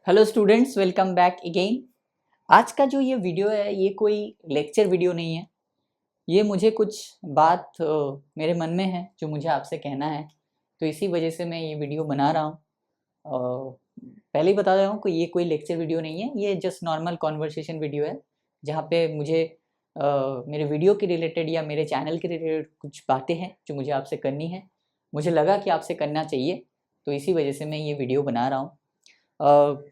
Hello students, welcome back again. आज का जो ये वीडियो है ये कोई लेक्चर वीडियो नहीं है। ये मुझे कुछ बात मेरे मन में है जो मुझे आपसे कहना है, तो इसी वजह से मैं ये वीडियो बना रहा हूँ। पहले ही बता रहा हूँ कि ये कोई लेक्चर वीडियो नहीं है, ये जस्ट नॉर्मल कॉन्वर्सेशन वीडियो है जहाँ पे मुझे मेरे वीडियो के रिलेटेड या मेरे चैनल के रिलेटेड कुछ बातें हैं जो मुझे आपसे करनी है। मुझे लगा कि आपसे करना चाहिए, तो इसी वजह से मैं ये वीडियो बना रहा हूँ।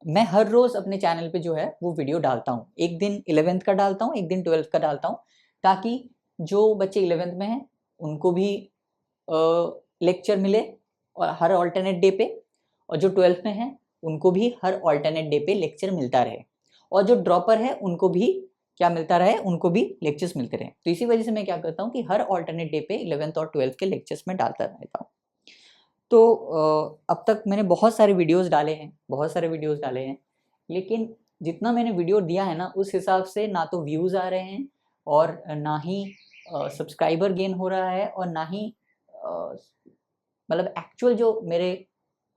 मैं हर रोज़ अपने चैनल पे जो है वो वीडियो डालता हूँ। एक दिन 11th का डालता हूँ, एक दिन 12th का डालता हूँ, ताकि जो बच्चे 11th में हैं उनको भी लेक्चर मिले और हर अल्टरनेट डे पे, और जो 12th में हैं उनको भी हर अल्टरनेट डे पे लेक्चर मिलता रहे, और जो ड्रॉपर है उनको भी क्या मिलता रहे, उनको भी लेक्चर्स मिलते रहे। तो इसी वजह से मैं क्या करता हूँ कि हर अल्टरनेट डे पे 11th और 12th के लेक्चर्स में डालता रहता हूँ। तो अब तक मैंने बहुत सारे वीडियोस डाले हैं, लेकिन जितना मैंने वीडियो दिया है ना, उस हिसाब से ना तो व्यूज़ आ रहे हैं और ना ही सब्सक्राइबर गेन हो रहा है, और ना ही मतलब एक्चुअल जो मेरे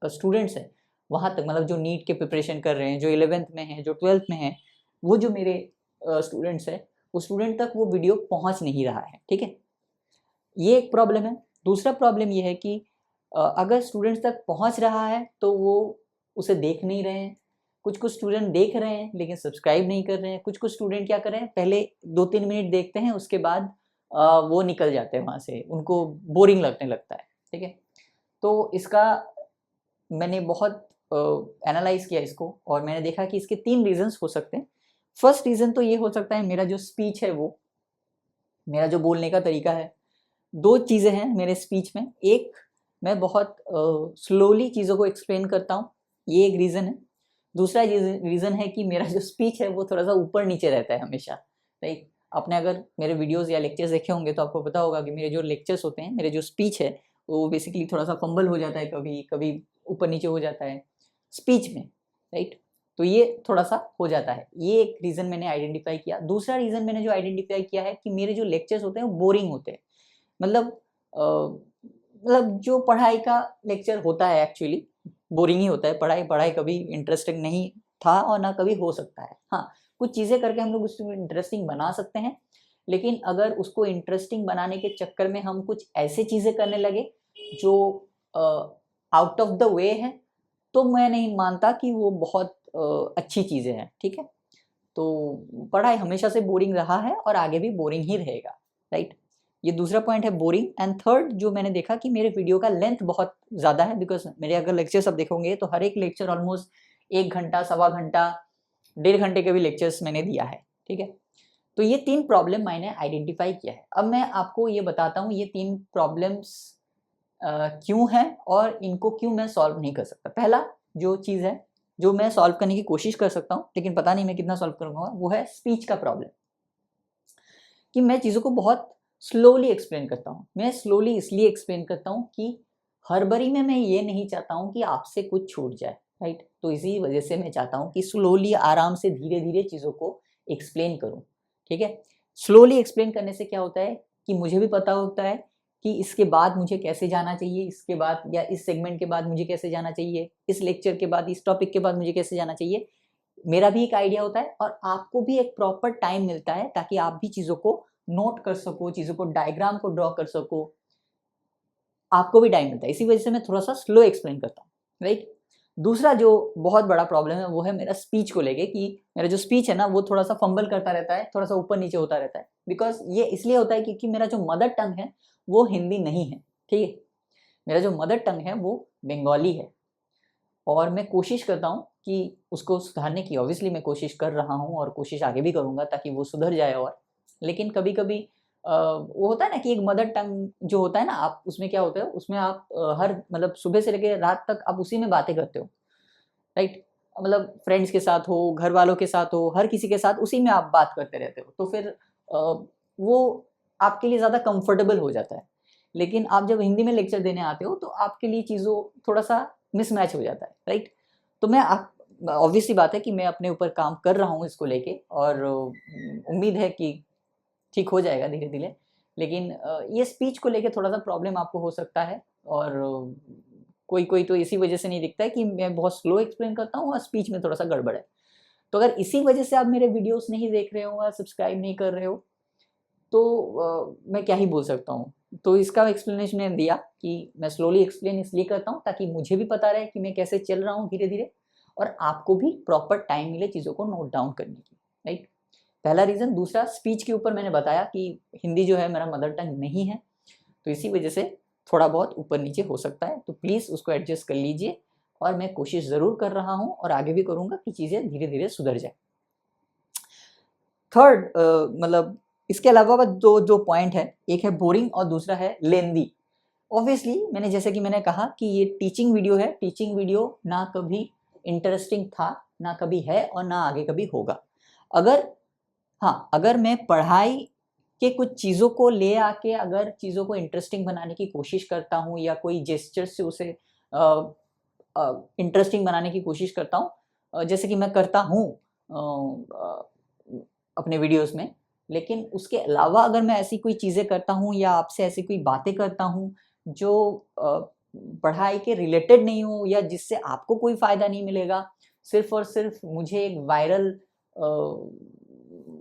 स्टूडेंट्स हैं वहाँ तक, मतलब जो नीट के प्रिपरेशन कर रहे हैं, जो 11th में हैं, जो 12th में हैं, वो जो मेरे स्टूडेंट्स हैं, उस स्टूडेंट तक वो वीडियो पहुँच नहीं रहा है। ठीक है, ये एक प्रॉब्लम है। दूसरा प्रॉब्लम ये है कि अगर स्टूडेंट्स तक पहुंच रहा है तो वो उसे देख नहीं रहे हैं। कुछ-कुछ स्टूडेंट देख रहे हैं लेकिन सब्सक्राइब नहीं कर रहे हैं। कुछ-कुछ स्टूडेंट क्या कर रहे हैं, पहले 2-3 मिनट देखते हैं, उसके बाद वो निकल जाते हैं वहाँ से, उनको बोरिंग लगने लगता है। ठीक है? तो इसका मैंने बहुत एनालाइज़ किया इसको, और मैंने देखा कि इसके 3 रीज़न्स हो सकते हैं। फर्स्ट रीज़न तो ये हो सकता है, मेरा जो स्पीच है वो, मेरा जो बोलने का तरीका है। 2 चीज़ें हैं मेरे स्पीच में। एक, मैं बहुत स्लोली चीज़ों को एक्सप्लेन करता हूँ, ये एक रीज़न है। दूसरा रीज़न है कि मेरा जो स्पीच है वो थोड़ा-सा ऊपर-नीचे रहता है हमेशा, राइट? आपने अगर मेरे वीडियोज़ या लेक्चर्स देखे होंगे तो आपको पता होगा कि मेरे जो लेक्चर्स होते हैं, मेरे जो स्पीच है, वो बेसिकली थोड़ा-सा फंबल हो जाता है कभी, कभी ऊपर-नीचे हो जाता है स्पीच में, राइट? तो ये थोड़ा-सा हो जाता है। ये एक रीज़न मैंने आइडेंटिफ़ाई किया। दूसरा रीज़न मैंने जो आइडेंटिफ़ाई किया है कि मेरे जो लेक्चर्स होते हैं वो बोरिंग होते हैं। मतलब जो पढ़ाई का लेक्चर होता है एक्चुअली बोरिंग ही होता है। पढ़ाई कभी इंटरेस्टिंग नहीं था और ना कभी हो सकता है। हाँ, कुछ चीज़ें करके हम लोग उसको इंटरेस्टिंग बना सकते हैं, लेकिन अगर उसको इंटरेस्टिंग बनाने के चक्कर में हम कुछ ऐसी चीज़ें करने लगे जो आउट ऑफ द वे है, तो मैं नहीं मानता कि वो बहुत अच्छी चीज़ें हैं। ठीक है? तो पढ़ाई हमेशा से बोरिंग रहा है और आगे भी बोरिंग ही रहेगा, राइट? ये दूसरा पॉइंट है बोरिंग। एंड थर्ड, जो मैंने देखा कि मेरे वीडियो का लेंथ बहुत ज़्यादा है, बिकॉज़ मेरे अगर लेक्चर्स आप देखोगे तो हर एक लेक्चर ऑलमोस्ट 1 घंटा, सवा घंटा, 1.5 घंटे के भी लेक्चर्स मैंने दिया है। ठीक है? तो ये 3 प्रॉब्लम मैंने आइडेंटिफ़ाई किया है। अब मैं आपको ये बताता हूँ ये 3 प्रॉब्लम्स क्यों हैं और इनको क्यों मैं सॉल्व नहीं कर सकता। पहला जो चीज़ है, जो मैं सॉल्व करने की कोशिश कर सकता हूँ, लेकिन पता नहीं मैं कितना सॉल्व करूँगा, वो है स्पीच का प्रॉब्लम। कि मैं चीज़ों को बहुत स्लोली एक्सप्लेन करता हूँ। मैं स्लोली इसलिए एक्सप्लेन करता हूँ कि हड़बड़ी में मैं ये नहीं चाहता हूँ कि आपसे कुछ छूट जाए, राइट? तो इसी वजह से मैं चाहता हूँ कि स्लोली, आराम से, धीरे-धीरे चीज़ों को एक्सप्लेन करूँ, ठीक है? स्लोली एक्सप्लेन करने से क्या होता है कि मुझे भी पता होता है कि इसके बाद मुझे कैसे जाना चाहिए, इसके बाद या इस सेगमेंट के बाद मुझे कैसे जाना चाहिए, इस लेक्चर के बाद, इस टॉपिक के बाद मुझे कैसे जाना चाहिए। मेरा भी एक आइडिया होता है और आपको भी एक प्रॉपर टाइम मिलता है ताकि आप भी चीज़ों को नोट कर सको, चीज़ों को, डायग्राम को ड्रॉ कर सको, आपको भी टाइम मिलता है। इसी वजह से मैं थोड़ा-सा स्लो एक्सप्लेन करता हूँ, राइट? दूसरा जो बहुत बड़ा प्रॉब्लम है वो है मेरा स्पीच को लेके, कि मेरा जो स्पीच है ना वो थोड़ा-सा फंबल करता रहता है, थोड़ा-सा ऊपर-नीचे होता रहता है। बिकॉज़ ये इसलिए होता है क्योंकि मेरा जो मदर टंग है वो हिंदी नहीं है, ठीक है? मेरा जो मदर टंग है वो बंगाली है। और मैं कोशिश करता हूँ कि उसको सुधारने की, ऑब्वियसली मैं कोशिश कर रहा हूँ और कोशिश आगे भी करूँगा ताकि वो सुधर जाए और। लेकिन कभी-कभी वो होता है ना कि एक मदर टंग जो होता है ना, आप उसमें क्या होता है, उसमें आप हर मतलब सुबह से लेके रात तक आप उसी में बातें करते हो, राइट? मतलब फ्रेंड्स के साथ हो, घर वालों के साथ हो, हर किसी के साथ उसी में आप बात करते रहते हो। तो फिर वो आपके लिए ज़्यादा कंफर्टेबल हो जाता है। लेकिन आप जब हिंदी में लेक्चर देने आते हो तो आपके लिए चीज़ों थोड़ा-सा मिसमैच हो जाता है, राइट? तो मैं आप ऑब्वियस सी बात है कि मैं अपने ऊपर काम कर रहा हूँ इसको लेके, और उम्मीद है कि ठीक हो जाएगा धीरे-धीरे। लेकिन ये स्पीच को लेके थोड़ा-सा प्रॉब्लम आपको हो सकता है, और कोई कोई तो इसी वजह से नहीं दिखता है कि मैं बहुत स्लो एक्सप्लेन करता हूँ और स्पीच में थोड़ा सा गड़बड़ है। तो अगर इसी वजह से आप मेरे वीडियोस नहीं देख रहे हो या सब्सक्राइब नहीं कर रहे हो तो मैं क्या ही बोल सकता हूँ। तो इसका एक्सप्लेनेशन मैंने दिया कि मैं स्लोली एक्सप्लेन इसलिए करता हूँ ताकि मुझे भी पता रहे कि मैं कैसे चल रहा हूँ धीरे धीरे, और आपको भी प्रॉपर टाइम मिले चीज़ों को नोट डाउन करने की, राइट। पहला रीज़न। दूसरा, स्पीच के ऊपर मैंने बताया कि हिंदी जो है मेरा मदर टंग नहीं है, तो इसी वजह से थोड़ा बहुत ऊपर नीचे हो सकता है, तो प्लीज़ उसको एडजस्ट कर लीजिए। और मैं कोशिश ज़रूर कर रहा हूँ और आगे भी करूँगा कि चीज़ें धीरे धीरे सुधर जाए। थर्ड, मतलब इसके अलावा दो पॉइंट है, एक है बोरिंग और दूसरा है लेंदी। ऑब्वियसली मैंने जैसे कि मैंने कहा कि ये टीचिंग वीडियो है, टीचिंग वीडियो ना कभी इंटरेस्टिंग था, ना कभी है और ना आगे कभी होगा। अगर मैं पढ़ाई के कुछ चीज़ों को ले आके अगर चीज़ों को इंटरेस्टिंग बनाने की कोशिश करता हूँ या कोई जेस्चर से उसे इंटरेस्टिंग बनाने की कोशिश करता हूँ, जैसे कि मैं करता हूँ अपने वीडियोस में, लेकिन उसके अलावा अगर मैं ऐसी कोई चीज़ें करता हूँ या आपसे ऐसी कोई बातें करता हूँ जो पढ़ाई के रिलेटेड नहीं हो या जिससे आपको कोई फ़ायदा नहीं मिलेगा, सिर्फ और सिर्फ मुझे एक वायरल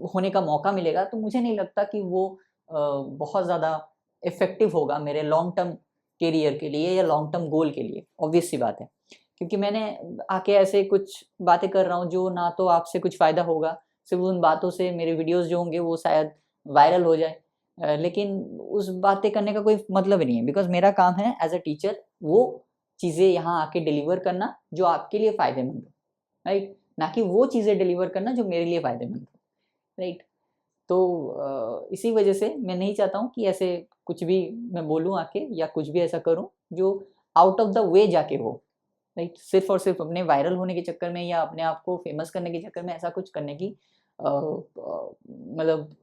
होने का मौका मिलेगा, तो मुझे नहीं लगता कि वो बहुत ज़्यादा इफ़ेक्टिव होगा मेरे लॉन्ग टर्म करियर के लिए या लॉन्ग टर्म गोल के लिए। ऑब्वियस सी बात है, क्योंकि मैंने आके ऐसे कुछ बातें कर रहा हूँ जो ना तो आपसे कुछ फ़ायदा होगा, सिर्फ उन बातों से मेरे वीडियोस जो होंगे वो शायद वायरल हो जाए, लेकिन उस बातें करने का कोई मतलब नहीं है, बिकॉज़ मेरा काम है एज़ अ टीचर वो चीज़ें यहाँ आके डिलीवर करना जो आपके लिए फ़ायदेमंद हो, राइट? ना कि वो चीज़ें डिलीवर करना जो मेरे लिए फ़ायदेमंद हो, राइट? तो इसी वजह से मैं नहीं चाहता हूँ कि ऐसे कुछ भी मैं बोलूँ आके या कुछ भी ऐसा करूँ जो आउट ऑफ द वे जाके हो, राइट। सिर्फ और सिर्फ अपने वायरल होने के चक्कर में या अपने आप को फेमस करने के चक्कर में ऐसा कुछ करने की मतलब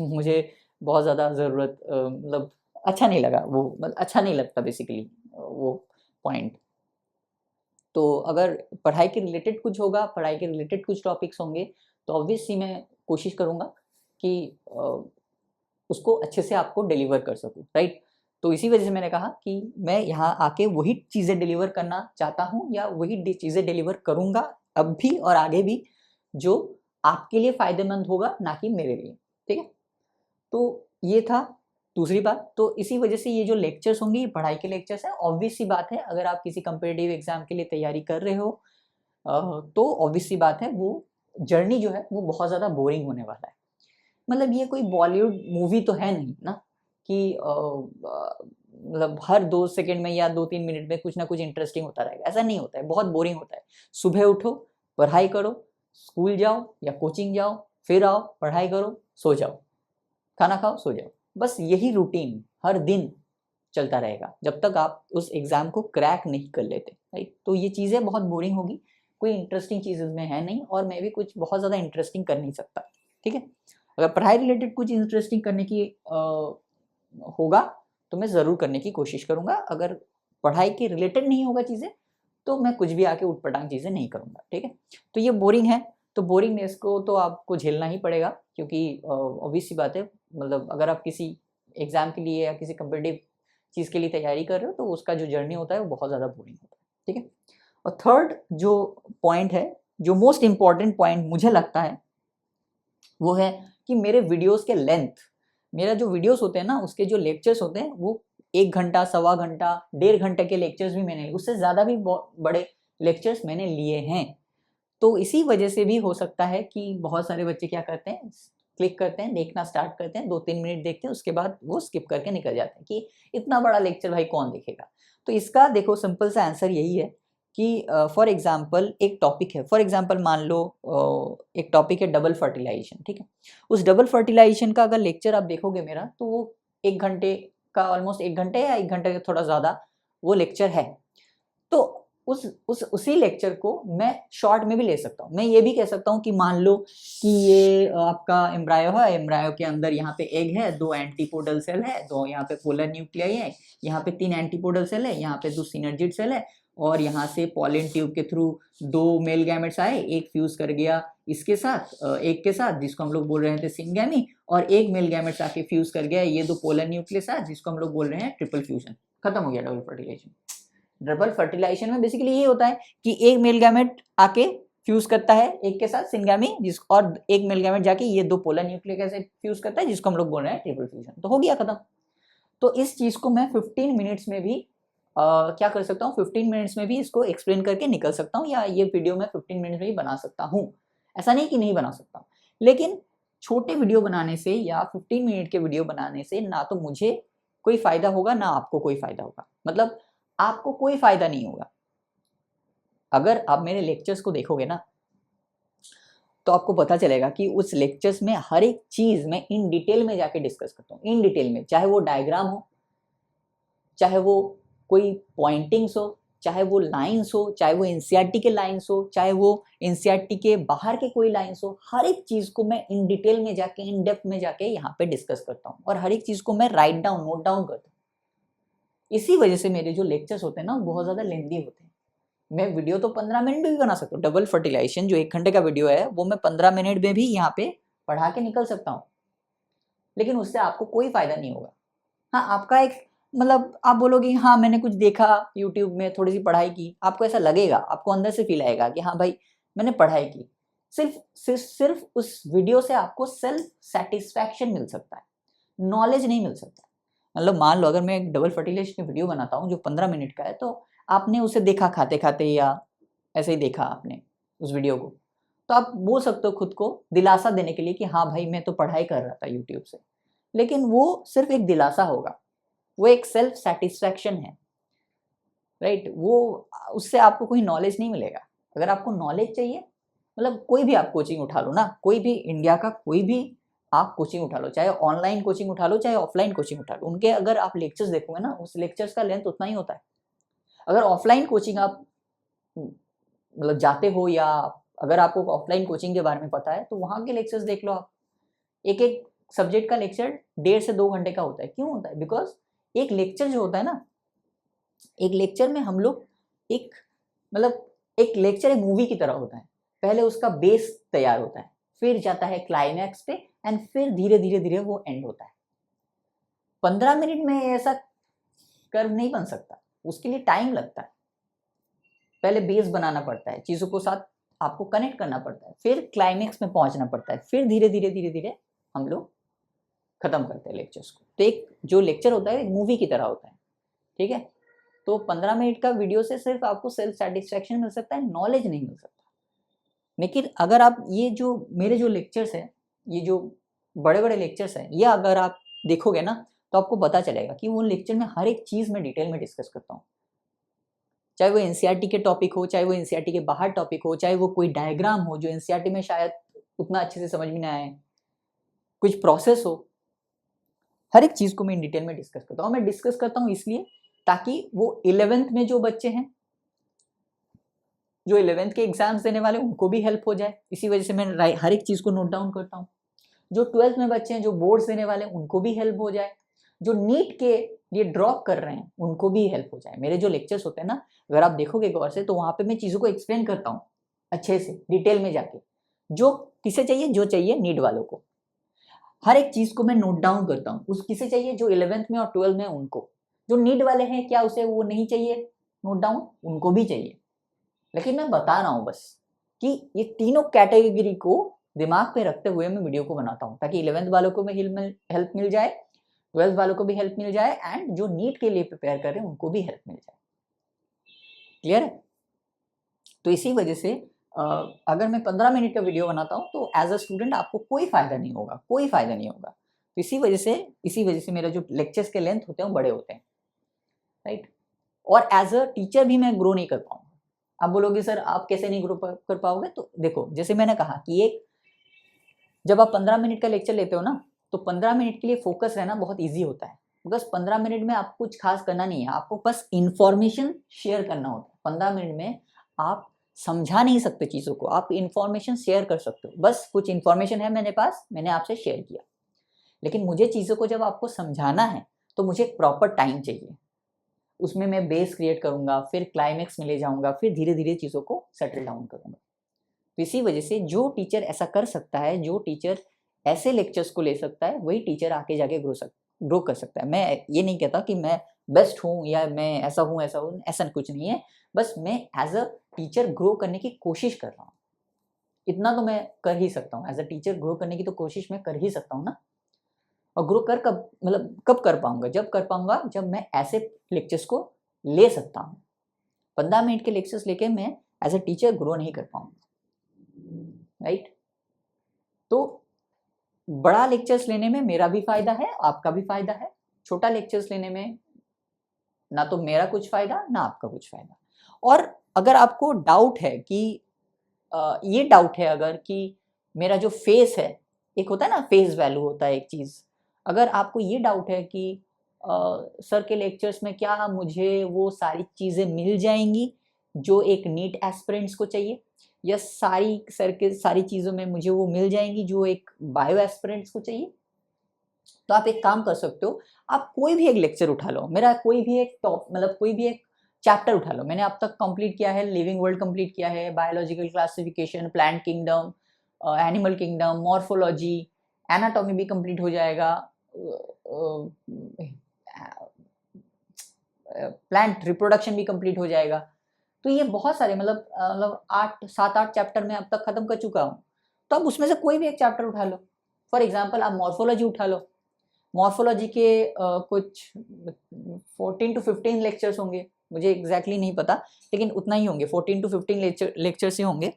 मुझे बहुत ज़्यादा ज़रूरत मतलब अच्छा नहीं लगा वो, मतलब अच्छा नहीं लगता बेसिकली वो पॉइंट। तो अगर पढ़ाई के रिलेटेड कुछ होगा, पढ़ाई के रिलेटेड कुछ टॉपिक्स होंगे, तो ऑब्वियसली मैं कोशिश करूँगा कि उसको अच्छे से आपको डिलीवर कर सकूँ, राइट? तो इसी वजह से मैंने कहा कि मैं यहाँ आके वही चीज़ें डिलीवर करना चाहता हूँ या वही चीज़ें डिलीवर करूँगा अब भी और आगे भी, जो आपके लिए फ़ायदेमंद होगा, ना कि मेरे लिए, ठीक है? तो ये था दूसरी बात। तो इसी वजह से ये जो लेक्चर्स होंगे, ये पढ़ाई के लेक्चर्स हैं। ऑब्वियस सी बात है, अगर आप किसी कॉम्पिटिटिव एग्ज़ाम के लिए तैयारी कर रहे हो तो ऑब्वियस सी बात है वो जर्नी जो है वो बहुत ज़्यादा बोरिंग होने वाला है। मतलब ये कोई बॉलीवुड मूवी तो है नहीं ना कि मतलब हर 2 सेकंड में या 2-3 मिनट में कुछ ना कुछ इंटरेस्टिंग होता रहेगा, ऐसा नहीं होता है, बहुत बोरिंग होता है। सुबह उठो, पढ़ाई करो, स्कूल जाओ या कोचिंग जाओ, फिर आओ, पढ़ाई करो, सो जाओ, खाना खाओ, सो जाओ। बस यही रूटीन हर दिन चलता रहेगा, जब तक आप उस एग्ज़ाम को क्रैक नहीं कर लेते, राइट? तो ये चीज़ें बहुत बोरिंग होगी, कोई इंटरेस्टिंग चीज़ इसमें है नहीं और मैं भी कुछ बहुत ज़्यादा इंटरेस्टिंग कर नहीं सकता, ठीक है? अगर पढ़ाई रिलेटेड कुछ इंटरेस्टिंग करने की होगा, तो मैं ज़रूर करने की कोशिश करूँगा। अगर पढ़ाई के रिलेटेड नहीं होगा चीज़ें, तो मैं कुछ भी आके ऊट-पटांग चीज़ें नहीं करूँगा, ठीक है? तो ये बोरिंग है, तो बोरिंगनेस को तो आपको झेलना ही पड़ेगा, क्योंकि ऑब्वियस सी बात है, मतलब अगर आप किसी एग्ज़ाम के लिए या किसी कॉम्पिटिटिव चीज़ के लिए तैयारी कर रहे हो, तो उसका जो जर्नी होता है वो बहुत ज़्यादा बोरिंग होता है, ठीक है? और थर्ड जो पॉइंट है, जो मोस्ट इम्पोर्टेंट पॉइंट मुझे लगता है, वो है कि मेरे वीडियोज़ के लेंथ, मेरा जो वीडियोज़ होते हैं ना, उसके जो लेक्चर्स होते हैं, वो 1 घंटा, सवा घंटा, डेढ़ घंटे के लेक्चर्स भी मैंने, उससे ज़्यादा भी बड़े लेक्चर्स मैंने लिए हैं। तो इसी वजह से भी हो सकता है कि बहुत सारे बच्चे क्या करते हैं, क्लिक करते हैं, देखना स्टार्ट करते हैं, 2-3 मिनट देखते हैं, उसके बाद वो स्किप करके निकल जाते हैं कि इतना बड़ा लेक्चर भाई कौन देखेगा? तो इसका देखो सिंपल सा आंसर यही है कि फॉर एग्ज़ाम्पल एक टॉपिक है, फॉर एग्ज़ाम्पल मान लो एक टॉपिक है डबल फर्टिलाइज़ेशन, ठीक है? उस डबल फर्टिलाइज़ेशन का अगर लेक्चर आप देखोगे मेरा, तो वो 1 घंटे का, ऑलमोस्ट 1 घंटे या 1 घंटे से थोड़ा ज़्यादा वो लेक्चर है। तो उसी लेक्चर को मैं शॉर्ट में भी ले सकता हूँ। मैं ये भी कह सकता हूँ कि मान लो कि ये आपका एम्ब्रायो है, एम्ब्रायो के अंदर यहाँ पे एग है, 2 एंटीपोडल सेल है, 2 यहाँ पे पोलर न्यूक्लियाई है, यहाँ पे 3 एंटीपोडल सेल है, यहाँ पे 2 सिनर्जिड सेल है, और यहाँ से पॉलन ट्यूब के थ्रू 2 मेल गैमेट्स आए, एक फ्यूज कर गया इसके साथ, एक के साथ, जिसको हम लोग बोल रहे थे सिंगैमी, और एक मेल गैमेट्स आके फ्यूज कर गया ये 2 पोलर न्यूक्लियस जिसको हम लोग बोल रहे हैं ट्रिपल फ्यूजन। खत्म हो गया डबल फर्टिलाइजेशन। डबल फर्टिलाइजेशन में बेसिकली ये होता है कि एक मेल गैमेट आके फ्यूज करता है एक के साथ सिंगामी, जिस और एक मेल गैमेट जाके ये दो पोलर न्यूक्लिक एसिड फ्यूज करता है, जिसको हम लोग बोल रहे हैं ट्रिपल फ्यूजन। तो हो गया खत्म। तो इस चीज को मैं 15 मिनट्स में भी क्या कर सकता हूँ, 15 मिनट्स में भी इसको एक्सप्लेन करके निकल सकता हूँ, या ये वीडियो मैं 15 मिनट्स में ही बना सकता हूँ। ऐसा नहीं कि नहीं बना सकता, लेकिन छोटे वीडियो बनाने से या 15 मिनट के वीडियो बनाने से ना तो मुझे कोई फायदा होगा ना आपको कोई फायदा होगा। मतलब आपको कोई फायदा नहीं होगा। अगर आप मेरे लेक्चर्स को देखोगे ना तो आपको पता चलेगा कि उस लेक्चर्स में हर एक चीज मैं इन डिटेल में जाके डिस्कस करता हूँ, इन डिटेल में, चाहे वो डायग्राम हो, चाहे वो कोई पॉइंटिंग्स हो, चाहे वो लाइंस हो, चाहे वो एनसीईआरटी के लाइंस हो, चाहे वो एनसीईआरटी के बाहर के कोई लाइंस हो, हर एक चीज को मैं इन डिटेल में जाके, इन डेप्थ में जाके यहाँ पे डिस्कस करता हूँ, और हर एक चीज को मैं राइट डाउन, नोट डाउन करता हूँ। इसी वजह से मेरे जो लेक्चर्स होते हैं ना बहुत ज्यादा लेंथी होते हैं। मैं वीडियो तो 15 मिनट में भी बना सकता हूँ। डबल फर्टिलाइजेशन जो 1 घंटे का वीडियो है वो मैं 15 मिनट में भी यहाँ पे पढ़ा के निकल सकता हूँ, लेकिन उससे आपको कोई फायदा नहीं होगा। हाँ, आपका एक मतलब आप बोलोगे हाँ मैंने कुछ देखा यूट्यूब में, थोड़ी सी पढ़ाई की, आपको ऐसा लगेगा, आपको अंदर से फील आएगा कि हाँ भाई मैंने पढ़ाई की। सिर्फ उस वीडियो से आपको सेल्फ सेटिस्फैक्शन मिल सकता है, नॉलेज नहीं मिल सकता। मतलब मान लो अगर मैं एक डबल फर्टिलाइजेशन की वीडियो बनाता हूँ जो 15 मिनट का है, तो आपने उसे देखा खाते खाते या ऐसे ही देखा आपने उस वीडियो को, तो आप बोल सकते हो खुद को दिलासा देने के लिए कि हाँ भाई मैं तो पढ़ाई कर रहा था यूट्यूब से, लेकिन वो सिर्फ एक दिलासा होगा, वो एक सेल्फ सेटिस्फैक्शन है, राइट। वो उससे आपको कोई नॉलेज नहीं मिलेगा। अगर आपको नॉलेज चाहिए, मतलब कोई भी आप कोचिंग उठा लो ना, कोई भी इंडिया का कोई भी आप कोचिंग उठा लो, चाहे ऑनलाइन कोचिंग उठा लो चाहे ऑफलाइन कोचिंग उठा लो, उनके अगर आप लेक्चर्स देखोगे ना उस लेक्चर्स का लेंथ उतना ही होता है। अगर ऑफलाइन कोचिंग आप मतलब जाते हो, या अगर आपको ऑफलाइन कोचिंग के बारे में पता है, तो वहाँ के लेक्चर्स देख लो आप। एक एक सब्जेक्ट का लेक्चर 1.5 से 2 घंटे का होता है। क्यों होता है? बिकॉज एक लेक्चर जो होता है ना, एक लेक्चर में हम लोग एक मतलब एक लेक्चर एक मूवी की तरह होता है। पहले उसका बेस तैयार होता है, फिर जाता है क्लाइमैक्स पे, एंड फिर धीरे धीरे धीरे वो एंड होता है। 15 मिनट में ऐसा कर्व नहीं बन सकता, उसके लिए टाइम लगता है। पहले बेस बनाना पड़ता है, चीजों को साथ आपको कनेक्ट करना पड़ता है, फिर क्लाइमैक्स में पहुंचना पड़ता है, फिर धीरे धीरे धीरे धीरे हम लोग खत्म करते हैं लेक्चर्स को। तो एक जो लेक्चर होता है एक मूवी की तरह होता है, ठीक है। तो 15 मिनट का वीडियो से सिर्फ आपको सेल्फ सेटिस्फैक्शन मिल सकता है, नॉलेज नहीं मिल सकता। लेकिन अगर आप ये जो मेरे जो लेक्चर्स है, ये जो बड़े बड़े लेक्चर्स हैं, ये अगर आप देखोगे ना तो आपको पता चलेगा कि वो लेक्चर में हर एक चीज में डिटेल में डिस्कस करता हूँ। चाहे वो एनसीईआरटी के टॉपिक हो, चाहे वो एनसीईआरटी के बाहर टॉपिक हो, चाहे वो कोई डायग्राम हो जो एनसीईआरटी में शायद उतना अच्छे से समझ में ना आए, कुछ प्रोसेस हो, हर एक चीज को मैं इन डिटेल में डिस्कस करता हूँ। मैं डिस्कस करता हूँ इसलिए ताकि वो 11th में जो बच्चे हैं, जो 11th के एग्जाम्स देने वाले, उनको भी हेल्प हो जाए। इसी वजह से मैं हर एक चीज को नोट डाउन करता हूँ। जो 12th में बच्चे हैं, जो बोर्ड्स देने वाले, उनको भी हेल्प हो जाए। जो नीट के लिए ड्रॉप कर रहे हैं उनको भी हेल्प हो जाए। मेरे जो लेक्चर्स होते हैं ना, अगर आप देखोगे गौर से, तो वहां पे मैं चीजों को एक्सप्लेन करता हूँ अच्छे से, डिटेल में जाके, जो किसे चाहिए, जो चाहिए नीट वालों को, हर एक चीज को मैं नोट डाउन करता हूँ। उस किसे चाहिए, जो 11th में और 12th में उनको, जो नीट वाले हैं क्या उसे वो नहीं चाहिए नोट डाउन, उनको भी चाहिए। लेकिन मैं बता रहा हूँ बस कि ये तीनों कैटेगरी को दिमाग पे रखते हुए मैं वीडियो को बनाता हूँ, ताकि 11th वालों को भी हेल्प मिल जाए, 12th वालों को भी हेल्प मिल जाए, एंड जो नीट के लिए प्रिपेयर कर रहे हैं उनको भी हेल्प मिल जाए। क्लियर है? तो इसी वजह से अगर मैं 15 मिनट का वीडियो बनाता हूँ तो एज अ स्टूडेंट आपको कोई फायदा नहीं होगा, कोई फायदा नहीं होगा। तो इसी वजह से मेरा जो लेक्चर्स के लेंथ होते हैं वो बड़े होते हैं, राइट। और एज अ टीचर भी मैं ग्रो नहीं कर पाऊंगा। आप बोलोगे सर आप कैसे नहीं ग्रो कर पाओगे? तो देखो, जैसे मैंने कहा कि एक जब आप 15 मिनट का लेक्चर लेते हो ना, तो 15 मिनट के लिए फोकस रहना बहुत ईजी होता है। बिकॉज 15 मिनट में आपको कुछ खास करना नहीं है, आपको बस इंफॉर्मेशन शेयर करना होता है। 15 मिनट में आप समझा नहीं सकते चीज़ों को, आप इंफॉर्मेशन शेयर कर सकते हो। बस कुछ इंफॉर्मेशन है मेरे पास, मैंने आपसे शेयर किया। लेकिन मुझे चीज़ों को जब आपको समझाना है तो मुझे एक प्रॉपर टाइम चाहिए। उसमें मैं बेस क्रिएट करूंगा, फिर क्लाइमेक्स में ले जाऊंगा, फिर धीरे धीरे चीज़ों को सेटल डाउन करूंगा। तो इसी वजह से जो टीचर ऐसा कर सकता है, जो टीचर ऐसे लेक्चर्स को ले सकता है, वही टीचर आके जाके ग्रो कर सकता है। मैं ये नहीं कहता कि मैं बेस्ट हूँ या मैं ऐसा हूँ ऐसा कुछ नहीं है। बस मैं एज अ टीचर ग्रो करने की कोशिश कर रहा हूँ, इतना तो मैं कर ही सकता हूँ। एज अ टीचर ग्रो करने की तो कोशिश मैं कर ही सकता हूँ ना। और ग्रो कर कब, मतलब कब कर पाऊंगा, जब कर पाऊंगा जब मैं ऐसे लेक्चर्स को ले सकता हूँ। 15 मिनट के लेक्चर्स लेके मैं एज अ टीचर ग्रो नहीं कर पाऊंगा, राइट। तो बड़ा लेक्चर्स लेने में मेरा भी फायदा है, आपका भी फायदा है। छोटा लेक्चर्स लेने में ना तो मेरा कुछ फायदा ना आपका कुछ फायदा। और अगर आपको डाउट है कि ये डाउट है अगर कि मेरा जो फेस है, एक होता है ना फेस वैल्यू होता है एक चीज़, अगर आपको ये डाउट है कि सर के लेक्चर्स में क्या मुझे वो सारी चीज़ें मिल जाएंगी जो एक नीट एस्पिरेंट्स को चाहिए, या सारी सर के सारी चीज़ों में मुझे वो मिल जाएंगी जो एक बायो एस्पिरेंट्स को चाहिए, तो आप एक काम कर सकते हो, आप कोई भी एक लेक्चर उठा लो, मेरा कोई भी एक टॉप मतलब कोई भी एक चैप्टर उठा लो। मैंने अब तक कंप्लीट किया है, लिविंग वर्ल्ड कंप्लीट किया है, biological classification, plant kingdom, animal kingdom, morphology, anatomy भी कंप्लीट हो जाएगा, प्लांट रिप्रोडक्शन भी कंप्लीट हो जाएगा। तो ये बहुत सारे मतलब 8 7 8 चैप्टर मैं अब तक खत्म कर चुका हूँ। तो अब उसमें से कोई भी एक चैप्टर उठा लो। फॉर एग्जाम्पल आप मॉर्फोलॉजी उठा लो, मॉर्फोलॉजी के कुछ 14 to 15 लेक्चर्स होंगे, मुझे एग्जैक्टली नहीं पता, लेकिन उतना ही होंगे, 14 to 15 लेक्चर्स ही होंगे।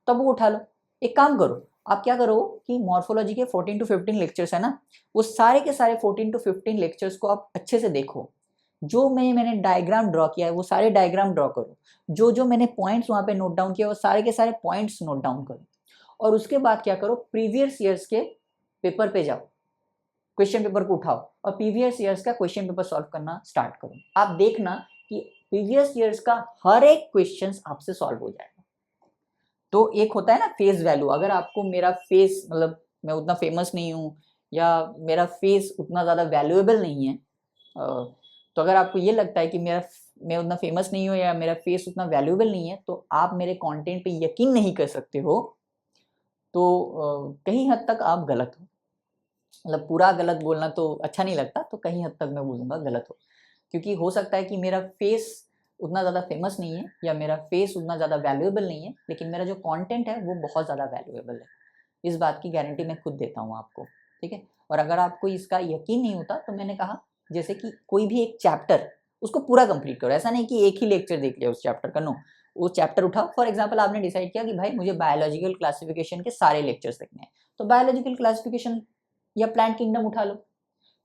तब वो उठा लो। एक काम करो, आप क्या करो कि मॉर्फोलॉजी के 14 to 15 लेक्चर्स है ना, वो सारे के सारे 14 to 15 लेक्चर्स को आप अच्छे से देखो। जो मैंने डायग्राम ड्रॉ किया है वो सारे डायग्राम ड्रॉ करो, जो जो मैंने पॉइंट्स वहाँ पे नोट डाउन किया वो सारे के सारे पॉइंट्स नोट डाउन करो। और उसके बाद क्या करो, प्रीवियस ईयर्स के पेपर पे जाओ, क्वेश्चन पेपर को उठाओ और प्रीवियस ईयर्स का क्वेश्चन पेपर सॉल्व करना स्टार्ट करो। आप देखना कि प्रीवियस ईयर्स का हर एक क्वेश्चन आपसे सॉल्व हो जाएगा। तो एक होता है ना फेस वैल्यू, अगर आपको मेरा फेस मतलब मैं उतना फेमस नहीं हूँ या मेरा फेस उतना ज़्यादा वैल्यूएबल नहीं है, तो अगर आपको ये लगता है कि मैं उतना फेमस नहीं हूँ या मेरा फेस उतना वैल्यूएबल नहीं है, तो आप मेरे कंटेंट पे यकीन नहीं कर सकते हो, तो कहीं हद तक आप गलत हो। मतलब पूरा गलत बोलना तो अच्छा नहीं लगता, तो कहीं हद तक मैं बोलूँगा गलत हो, क्योंकि हो सकता है कि मेरा फेस उतना ज़्यादा फेमस नहीं है या मेरा फेस उतना ज़्यादा वैल्यूएबल नहीं है, लेकिन मेरा जो कंटेंट है वो बहुत ज़्यादा वैल्यूएबल है। इस बात की गारंटी मैं खुद देता हूँ आपको, ठीक है। और अगर आपको इसका यकीन नहीं होता तो मैंने कहा जैसे कि कोई भी एक चैप्टर उसको पूरा कंप्लीट करो, ऐसा नहीं कि एक ही लेक्चर देख लिया उस चैप्टर का, नो। वो चैप्टर उठाओ, फॉर एग्जाम्पल आपने डिसाइड किया कि भाई मुझे बायोलॉजिकल क्लासिफिकेशन के सारे लेक्चर्स देखने हैं, तो बायोलॉजिकल क्लासिफिकेशन या प्लांट किंगडम उठा लो,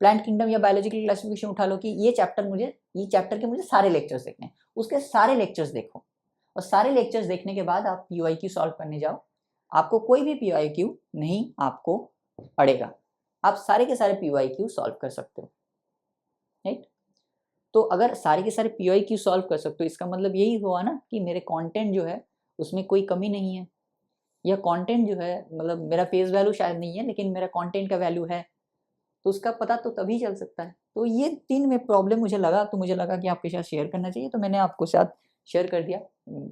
प्लांट किंगडम या बायोलॉजिकल क्लासिफिकेशन उठा लो कि ये चैप्टर के मुझे सारे लेक्चर्स देखने हैं, उसके सारे लेक्चर्स देखो। और सारे लेक्चर्स देखने के बाद आप पीवाईक्यू सॉल्व करने जाओ, आपको कोई भी पीवाईक्यू नहीं आपको पड़ेगा, आप सारे के सारे पीवाईक्यू सॉल्व कर सकते हो, राइट। तो अगर सारे के सारे पीवाईक्यू सॉल्व कर सकते हो, इसका मतलब यही हुआ ना कि मेरे कंटेंट जो है उसमें कोई कमी नहीं है, या कंटेंट जो है मतलब मेरा फेस वैल्यू शायद नहीं है लेकिन मेरा कंटेंट का वैल्यू है, तो उसका पता तो तभी चल सकता है। तो ये 3 में प्रॉब्लम मुझे लगा, तो मुझे लगा कि आपके साथ शेयर करना चाहिए, तो मैंने आपको साथ शेयर कर दिया।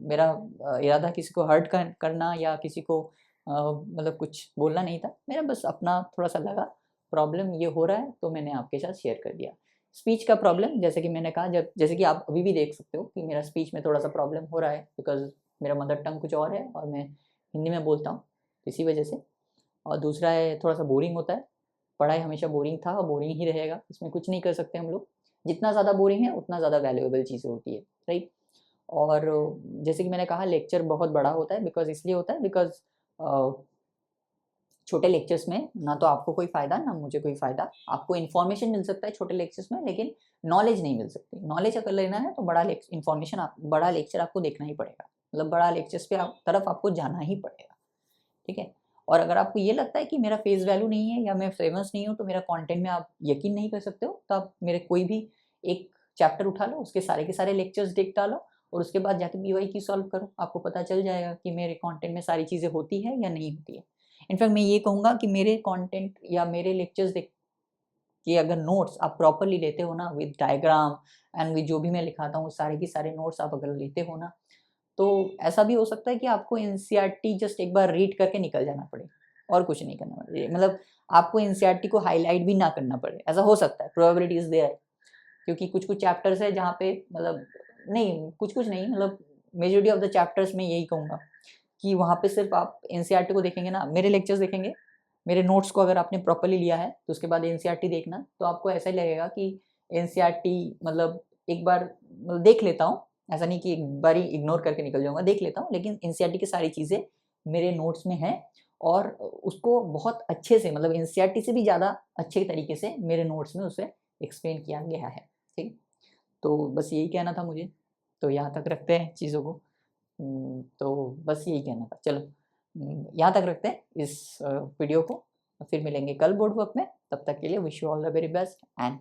मेरा इरादा किसी को हर्ट करना या किसी को मतलब कुछ बोलना नहीं था, मेरा बस अपना थोड़ा-सा लगा प्रॉब्लम ये हो रहा है, तो मैंने आपके साथ शेयर कर दिया। स्पीच का प्रॉब्लम जैसे कि मैंने कहा, जैसे कि आप अभी भी देख सकते हो कि मेरा स्पीच में थोड़ा-सा प्रॉब्लम हो रहा है, बिकॉज़ मेरा मदर टंग कुछ और है और मैं हिंदी में बोलता हूँ, इसी वजह से। और दूसरा है थोड़ा-सा बोरिंग होता है, पढ़ाई हमेशा बोरिंग था और बोरिंग ही रहेगा, इसमें कुछ नहीं कर सकते हम लोग। जितना ज़्यादा बोरिंग है उतना ज़्यादा वैल्यूएबल चीज़ें होती है, राइट। और जैसे कि मैंने कहा लेक्चर बहुत बड़ा होता है, बिकॉज़ इसलिए होता है बिकॉज़ छोटे लेक्चर्स में ना तो आपको कोई फ़ायदा ना मुझे कोई फ़ायदा, आपको इन्फॉर्मेशन मिल सकता है छोटे लेक्चर्स में, लेकिन नॉलेज नहीं मिल सकती। नॉलेज अगर लेना है तो बड़ा लेक्चर आपको देखना ही पड़ेगा, मतलब बड़ा लेक्चर्स पे तरफ आपको जाना ही पड़ेगा, ठीक है। और अगर आपको ये लगता है कि मेरा फेस वैल्यू नहीं है या मैं फेमस नहीं हूँ, तो मेरा कंटेंट में आप यकीन नहीं कर सकते हो, तो आप मेरे कोई भी एक चैप्टर उठा लो, उसके सारे के सारे लेक्चर्स देख डालो और उसके बाद जाके पीवाईक्यू सॉल्व करो, आपको पता चल जाएगा कि मेरे कंटेंट में सारी चीज़ें होती है या नहीं होती है। इनफैक्ट मैं ये कहूँगा कि मेरे कंटेंट या मेरे लेक्चर्स देख कि अगर नोट्स आप प्रॉपर्ली लेते हो ना, विद डायग्राम एंड विद जो भी मैं लिखाता हूँ सारे के सारे नोट्स आप अगर लेते हो ना, तो ऐसा भी हो सकता है कि आपको एनसीईआरटी जस्ट एक बार रीड करके निकल जाना पड़े और कुछ नहीं करना पड़े, मतलब आपको एनसीईआरटी को हाईलाइट भी ना करना पड़े, ऐसा हो सकता है, प्रोबेबिलिटी इज देयर। क्योंकि कुछ कुछ चैप्टर्स है जहाँ पे मतलब नहीं, कुछ नहीं, मतलब मेजॉरिटी ऑफ द चैप्टर्स में यही कहूँगा कि वहाँ पे सिर्फ आप एनसीईआरटी को देखेंगे ना, मेरे लेक्चर्स देखेंगे, मेरे नोट्स को अगर आपने प्रॉपरली लिया है तो उसके बाद एनसीईआरटी देखना, तो आपको ऐसा ही लगेगा कि एनसीईआरटी मतलब एक बार मतलब देख लेता हूँ, ऐसा नहीं कि एक बार ही इग्नोर करके निकल जाऊंगा, देख लेता हूँ, लेकिन एनसीईआरटी की सारी चीज़ें मेरे नोट्स में हैं और उसको बहुत अच्छे से, मतलब एनसीईआरटी से भी ज़्यादा अच्छे तरीके से मेरे नोट्स में उसे एक्सप्लेन किया गया है। ठीक, तो बस यही कहना था मुझे, तो यहाँ तक रखते हैं चीज़ों को। तो बस यही कहना था, चलो यहाँ तक रखते हैं इस वीडियो को, फिर मिलेंगे कल बोर्ड वर्क में, तब तक के लिए wish you all the very best and